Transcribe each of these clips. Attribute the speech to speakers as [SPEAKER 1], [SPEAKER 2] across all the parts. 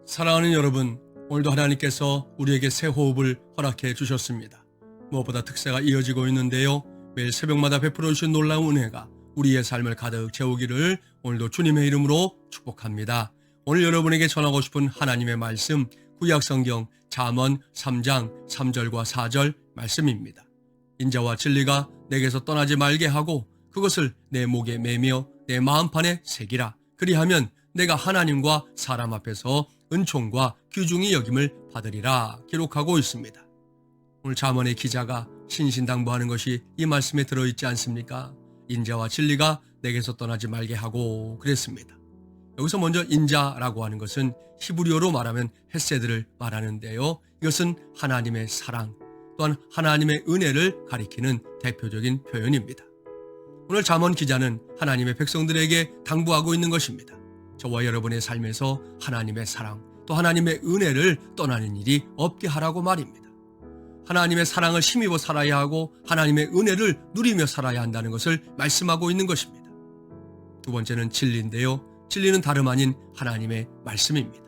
[SPEAKER 1] 사랑하는 여러분, 오늘도 하나님께서 우리에게 새 호흡을 허락해 주셨습니다. 무엇보다 특세가 이어지고 있는데요. 매일 새벽마다 베풀어 주신 놀라운 은혜가 우리의 삶을 가득 채우기를 오늘도 주님의 이름으로 축복합니다. 오늘 여러분에게 전하고 싶은 하나님의 말씀, 구약성경 잠언 3장 3절과 4절 말씀입니다. 인자와 진리가 내게서 떠나지 말게 하고 그것을 내 목에 매며 내 마음판에 새기라. 그리하면 내가 하나님과 사람 앞에서 은총과 귀중히 여김을 받으리라 기록하고 있습니다. 오늘 잠언의 기자가 신신당부하는 것이 이 말씀에 들어있지 않습니까? 인자와 진리가 내게서 떠나지 말게 하고 그랬습니다. 여기서 먼저 인자라고 하는 것은 히브리어로 말하면 헤세드를 말하는데요. 이것은 하나님의 사랑 또한 하나님의 은혜를 가리키는 대표적인 표현입니다. 오늘 잠언 기자는 하나님의 백성들에게 당부하고 있는 것입니다. 저와 여러분의 삶에서 하나님의 사랑 또 하나님의 은혜를 떠나는 일이 없게 하라고 말입니다. 하나님의 사랑을 힘입어 살아야 하고 하나님의 은혜를 누리며 살아야 한다는 것을 말씀하고 있는 것입니다. 두 번째는 진리인데요. 진리는 다름 아닌 하나님의 말씀입니다.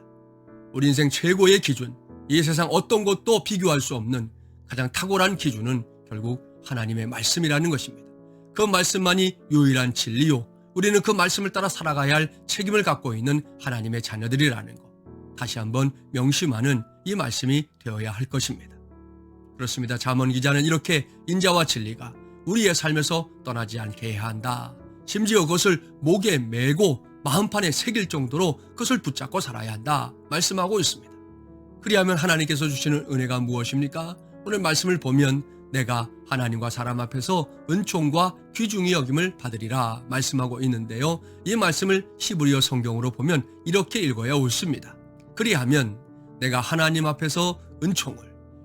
[SPEAKER 1] 우리 인생 최고의 기준, 이 세상 어떤 것도 비교할 수 없는 가장 탁월한 기준은 결국 하나님의 말씀이라는 것입니다. 그 말씀만이 유일한 진리요. 우리는 그 말씀을 따라 살아가야 할 책임을 갖고 있는 하나님의 자녀들이라는 것. 다시 한번 명심하는 이 말씀이 되어야 할 것입니다. 그렇습니다. 잠언 기자는 이렇게 인자와 진리가 우리의 삶에서 떠나지 않게 해야 한다. 심지어 그것을 목에 메고 마음판에 새길 정도로 그것을 붙잡고 살아야 한다. 말씀하고 있습니다. 그리하면 하나님께서 주시는 은혜가 무엇입니까? 오늘 말씀을 보면 내가 하나님과 사람 앞에서 은총과 귀중히 여김을 받으리라 말씀하고 있는데요. 이 말씀을 히브리어 성경으로 보면 이렇게 읽어야 옳습니다. 그리하면 내가 하나님 앞에서 은총을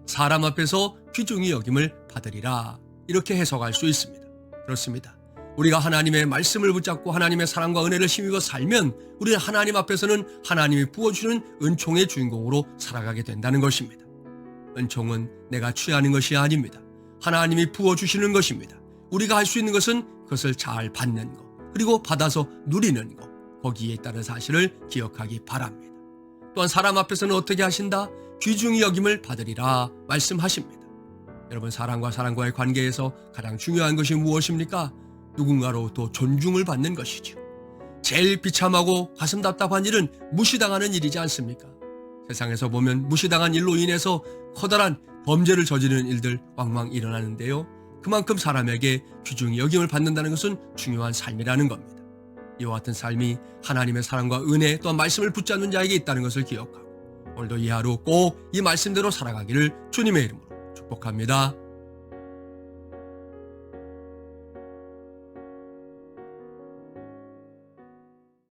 [SPEAKER 1] 사람 앞에서 귀중히 여김을 받으리라 이렇게 해석할 수 있습니다. 그렇습니다. 우리가 하나님의 말씀을 붙잡고 하나님의 사랑과 은혜를 힘입어 살면 우리는 하나님 앞에서는 하나님이 부어주는 은총의 주인공으로 살아가게 된다는 것입니다. 은총은 내가 취하는 것이 아닙니다. 하나님이 부어주시는 것입니다. 우리가 할 수 있는 것은 그것을 잘 받는 것, 그리고 받아서 누리는 것, 거기에 있다는 사실을 기억하기 바랍니다. 또한 사람 앞에서는 어떻게 하신다? 귀중히 여김을 받으리라 말씀하십니다. 여러분, 사람과 사람과의 관계에서 가장 중요한 것이 무엇입니까? 누군가로부터 존중을 받는 것이죠. 제일 비참하고 가슴 답답한 일은 무시당하는 일이지 않습니까? 세상에서 보면 무시당한 일로 인해서 커다란 범죄를 저지르는 일들 왕왕 일어나는데요. 그만큼 사람에게 귀중히 여김을 받는다는 것은 중요한 삶이라는 겁니다. 이와 같은 삶이 하나님의 사랑과 은혜 또한 말씀을 붙잡는 자에게 있다는 것을 기억하고 오늘도 이 하루 꼭 이 말씀대로 살아가기를 주님의 이름으로 축복합니다.